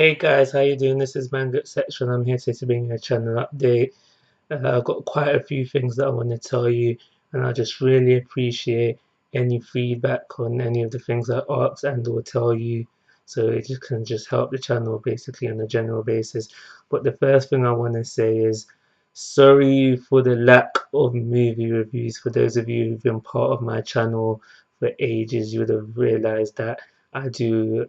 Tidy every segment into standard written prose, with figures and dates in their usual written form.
Hey guys, how you doing? This is MangaEtc. I'm here today to bring you a channel update. I've got quite a few things that I want to tell you, and I just really appreciate any feedback on any of the things I ask and or tell you. So it just can just help the channel basically on a general basis. But the first thing I want to say is sorry for the lack of movie reviews. For those of you who've been part of my channel for ages, you would have realized that I do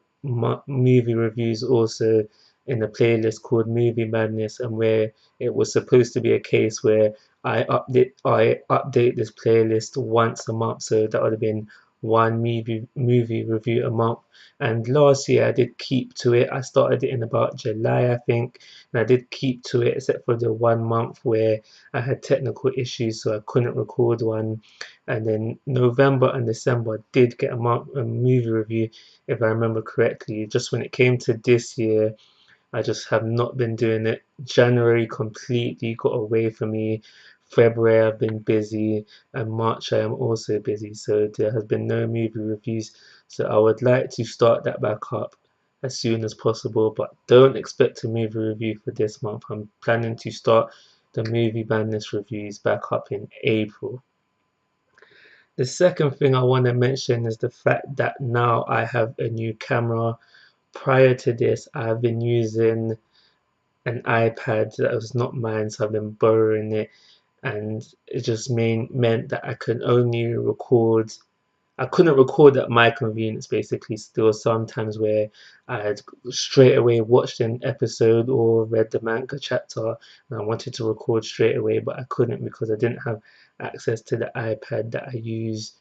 movie reviews also in a playlist called Movie Madness, and where it was supposed to be a case where I update this playlist once a month, so that would have been one movie review a month. And last year I did keep to it. I started it in about July, I think, and I did keep to it except for the 1 month where I had technical issues, so I couldn't record one. And then November and December I did get a movie review, if I remember correctly. Just when it came to this year, I just have not been doing it. January completely got away from me. February I've been busy, and March I am also busy, so there has been no movie reviews. So I would like to start that back up as soon as possible, but don't expect a movie review for this month. I'm planning to start the movie madness reviews back up in April. The second thing I want to mention is the fact that now I have a new camera. Prior to this, I've been using an iPad that was not mine, so I've been borrowing it, and it just meant that I couldn't record at my convenience basically. There were some times where I had straight away watched an episode or read the manga chapter and I wanted to record straight away, but I couldn't because I didn't have access to the iPad that I use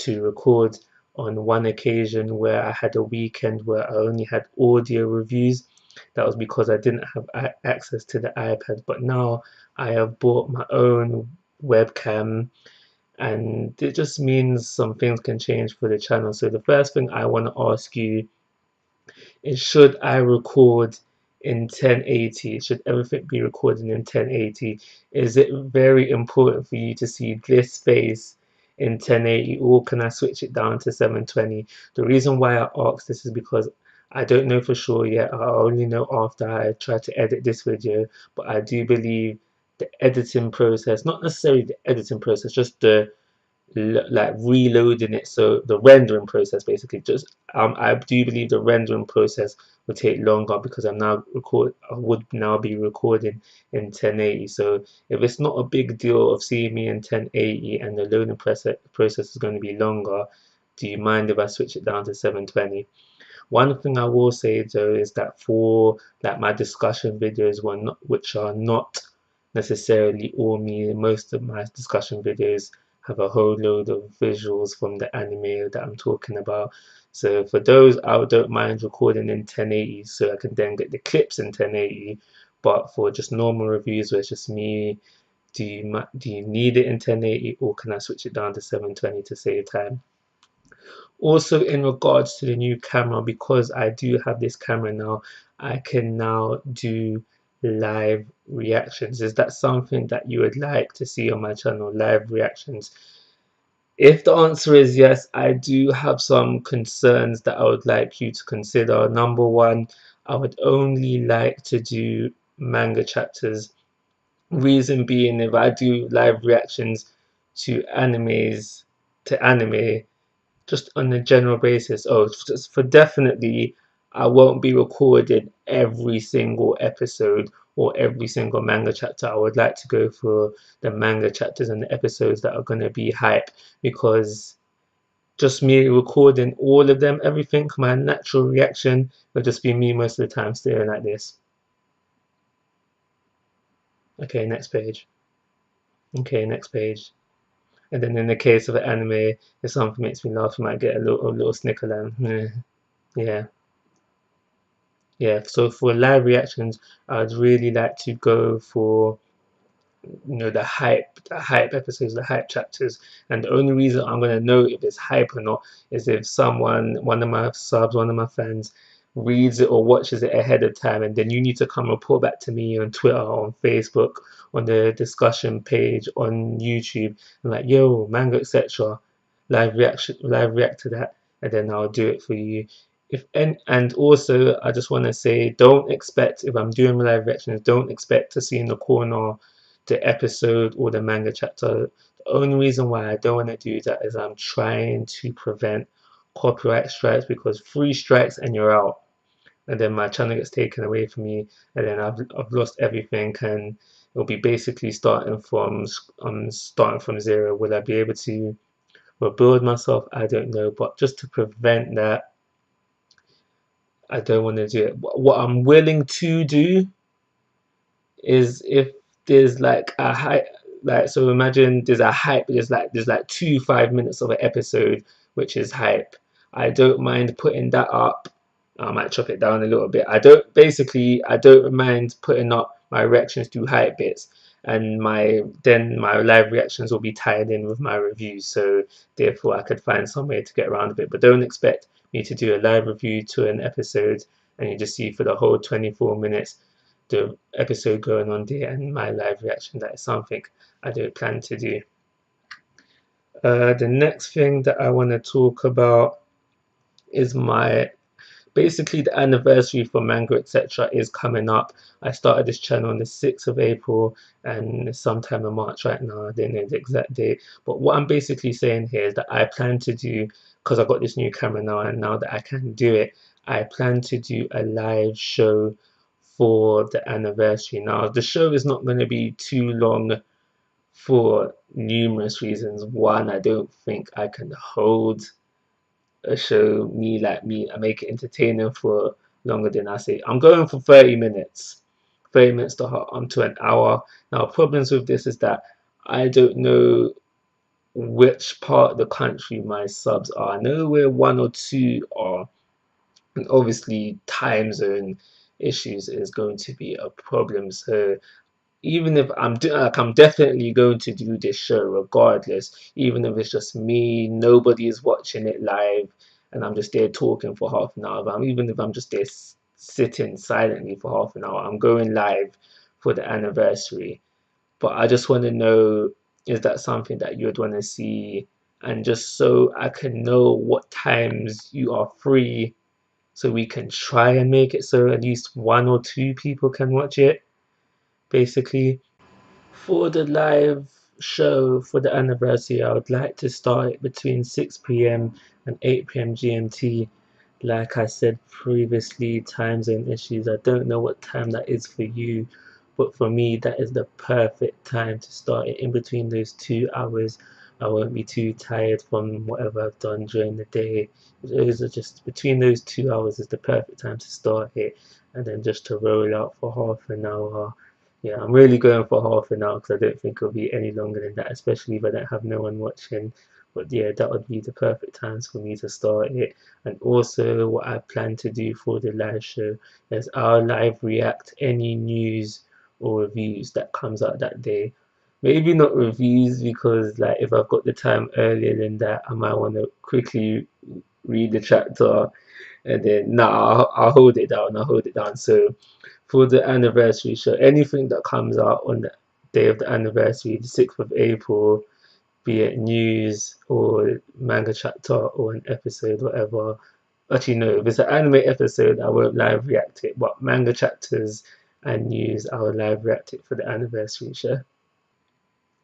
to record. On one occasion where I had a weekend where I only had audio reviews, that was because I didn't have access to the iPad. But now I have bought my own webcam, and it just means some things can change for the channel. So the first thing I want to ask you is, should I record in 1080? Should everything be recorded in 1080? Is it very important for you to see this face in 1080, or can I switch it down to 720? The reason why I ask this is because I don't know for sure yet. I only know after I try to edit this video, but I do believe the editing process, not necessarily the editing process, just the like reloading it, so the rendering process basically, just I do believe the rendering process will take longer because I would now be recording in 1080. So if it's not a big deal of seeing me in 1080 and the loading process is going to be longer, do you mind if I switch it down to 720? One thing I will say though is that for like my discussion videos, which are not necessarily all me, most of my discussion videos have a whole load of visuals from the anime that I'm talking about. So for those, I don't mind recording in 1080 so I can then get the clips in 1080. But for just normal reviews where it's just me, do you need it in 1080, or can I switch it down to 720 to save time? Also, in regards to the new camera, because I do have this camera now, I can now do live reactions. Is that something that you would like to see on my channel, live reactions? If the answer is yes, I do have some concerns that I would like you to consider. Number one, I would only like to do manga chapters. Reason being, if I do live reactions to anime, just on a general basis, just for definitely, I won't be recording every single episode or every single manga chapter. I would like to go for the manga chapters and the episodes that are going to be hype, because just me recording all of them, everything, my natural reaction will just be me most of the time staring like this. Okay, next page. Okay, next page. And then in the case of an anime, if something makes me laugh, you might get a little snicker then. Yeah. Yeah, so for live reactions, I'd really like to go for, the hype episodes, the hype chapters. And the only reason I'm gonna know if it's hype or not is if one of my subs, one of my fans, reads it or watches it ahead of time, and then you need to come report back to me on Twitter, on Facebook, on the discussion page on YouTube, and like, yo, manga, etc. Live react to that, and then I'll do it for you. and also I just want to say, don't expect, if I'm doing live reactions, don't expect to see in the corner the episode or the manga chapter. The only reason why I don't want to do that is I'm trying to prevent copyright strikes, because 3 strikes and you're out, and then my channel gets taken away from me, and then I've lost everything, and it'll be basically starting from zero. Will I be able to rebuild myself? I don't know, but just to prevent that, I don't want to do it. What I'm willing to do is, if there's like a hype, like, so imagine there's a hype, there's like 5 minutes of an episode which is hype. I don't mind putting that up. I might chop it down a little bit. I don't mind putting up my reactions to hype bits, and my live reactions will be tied in with my reviews, so therefore I could find some way to get around a bit. But don't expect me to do a live review to an episode and you just see for the whole 24 minutes the episode going on there and my live reaction. That is something I don't plan to do. The next thing that I want to talk about is basically the anniversary for MangaEtc is coming up. I started this channel on the 6th of April, and sometime in March right now. I don't know the exact date. But what I'm basically saying here is that I plan to do, because I've got this new camera now, and now that I can do it, I plan to do a live show for the anniversary. Now, the show is not going to be too long for numerous reasons. One, I don't think I can hold a show I make it entertaining for longer than, I say, I'm going for 30 minutes, 30 minutes to an hour. Now, problems with this is that I don't know which part of the country my subs are. I know where 1 or 2 are, and obviously time zone issues is going to be a problem. So even if I'm definitely going to do this show regardless, even if it's just me, nobody is watching it live, and I'm just there talking for half an hour. Even if I'm just there sitting silently for half an hour, I'm going live for the anniversary. But I just want to know, is that something that you would want to see? And just so I can know what times you are free, so we can try and make it so at least 1 or 2 people can watch it, basically. For the live show for the anniversary, I would like to start it between 6 p.m. and 8 p.m. GMT. Like I said previously, time zone issues. I don't know what time that is for you, but for me, that is the perfect time to start it. In between those 2 hours, I won't be too tired from whatever I've done during the day. Those are just between those 2 hours is the perfect time to start it, and then just to roll out for half an hour. Yeah, I'm really going for half an hour because I don't think it'll be any longer than that, especially if I don't have no one watching. But yeah, that would be the perfect times for me to start it. And also, what I plan to do for the live show is I'll live react any news or reviews that comes out that day. Maybe not reviews, because like if I've got the time earlier than that, I might want to quickly read the chapter, and then I'll hold it down. I'll hold it down. So for the anniversary show, anything that comes out on the day of the anniversary, the 6th of April, be it news or manga chapter or an episode, whatever. Actually, no, if it's an anime episode, I won't live react it, but manga chapters and news, I will live react it for the anniversary show.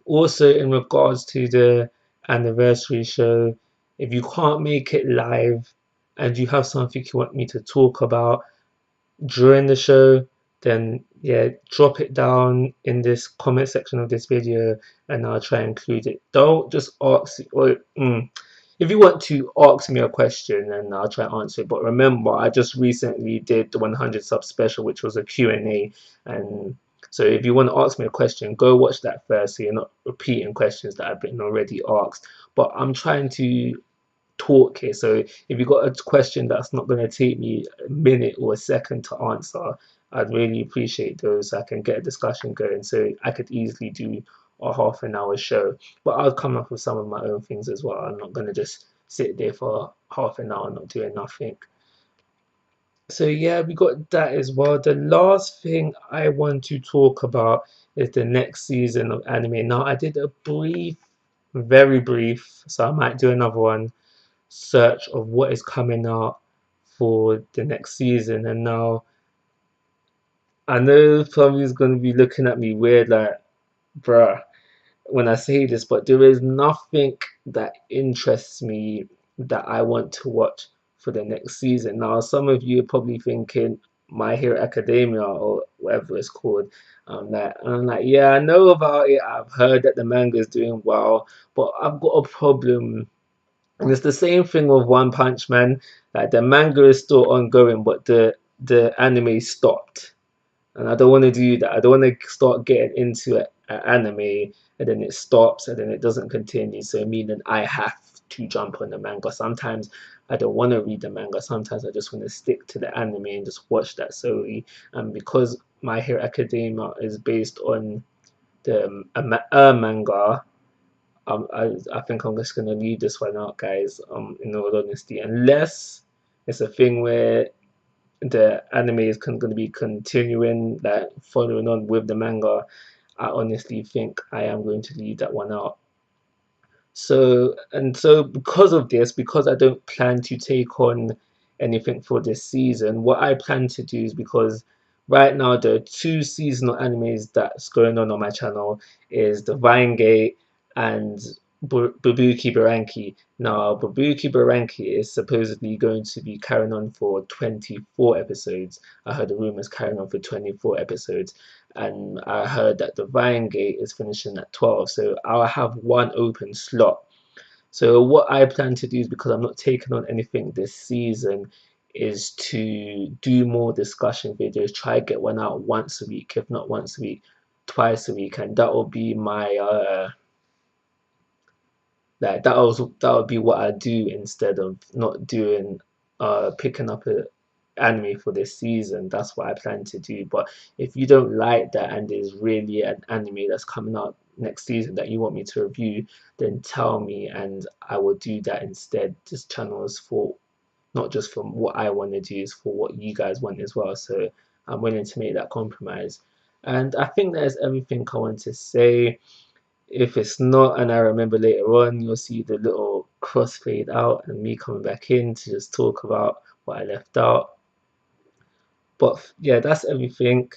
Also, in regards to the anniversary show, if you can't make it live and you have something you want me to talk about during the show, then yeah, drop it down in this comment section of this video and I'll try and include it. Don't just ask, or if you want to ask me a question, and I'll try and answer it. But remember, I just recently did the 100 sub special, which was a Q&A, and so if you want to ask me a question, go watch that first, so you're not repeating questions that have been already asked. But I'm trying to talk here, so if you got a question that's not going to take me a minute or a second to answer, I'd really appreciate those, so I can get a discussion going, so I could easily do a half an hour show. But I'll come up with some of my own things as well. I'm not going to just sit there for half an hour not doing nothing. So yeah, we got that as well. The last thing I want to talk about is the next season of anime. Now, I did a brief, very brief, so I might do another one, search of what is coming out for the next season. And now I know somebody's gonna be looking at me weird, like, bruh, when I say this, but there is nothing that interests me that I want to watch for the next season. Now, some of you are probably thinking My Hero Academia or whatever it's called. And I'm like, yeah, I know about it. I've heard that the manga is doing well, but I've got a problem. And it's the same thing with One Punch Man. Like the manga is still ongoing, but the anime stopped. And I don't want to do that. I don't want to start getting into an anime and then it stops and then it doesn't continue. So meaning I have to jump on the manga. Sometimes I don't want to read the manga. Sometimes I just want to stick to the anime and just watch that solely. And because My Hero Academia is based on a manga, I think I'm just gonna leave this one out, guys. In all honesty, unless it's a thing where the anime is going to be continuing, like following on with the manga, I honestly think I am going to leave that one out. So because of this, because I don't plan to take on anything for this season, what I plan to do is, because right now there are two seasonal animes that's going on my channel, is the Vine Gate and Bubuki Baranki. Now, Bubuki Baranki is supposedly going to be carrying on for 24 episodes. I heard the rumors carrying on for 24 episodes, and I heard that the Vine Gate is finishing at 12. So I'll have one open slot. So what I plan to do is, because I'm not taking on anything this season, is to do more discussion videos. Try get one out once a week, if not once a week, twice a week, and that will be my like that would be what I do instead of not doing picking up a anime for this season. That's what I plan to do. But if you don't like that and there's really an anime that's coming out next season that you want me to review, then tell me and I will do that instead. This channel is for not just from what I want to do, is for what you guys want as well. So I'm willing to make that compromise. And I think that's everything I want to say. If it's not, and I remember later on, you'll see the little crossfade out and me coming back in to just talk about what I left out. But yeah, that's everything.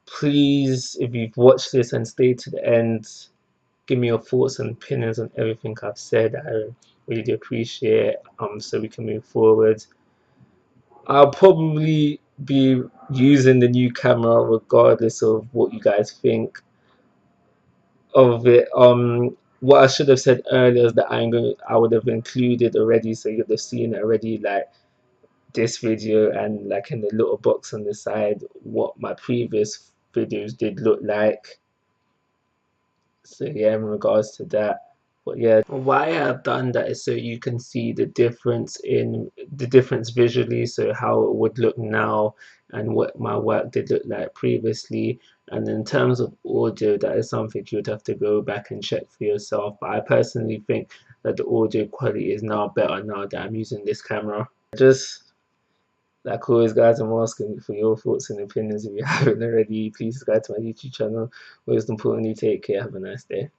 Please, if you've watched this and stayed to the end, give me your thoughts and opinions on everything I've said. I really do appreciate so we can move forward. I'll probably be using the new camera regardless of what you guys think of it. What I should have said earlier is that I would have included already, so you'd have seen it already, like this video and like in the little box on the side what my previous videos did look like. So yeah, in regards to that. But yeah, why I've done that is so you can see the difference visually, so how it would look now and what my work did look like previously. And in terms of audio, that is something you would have to go back and check for yourself. But I personally think that the audio quality is now better now that I'm using this camera. Just like always, guys, I'm asking for your thoughts and opinions. If you haven't already, please subscribe to my YouTube channel. Most importantly, take care. Have a nice day.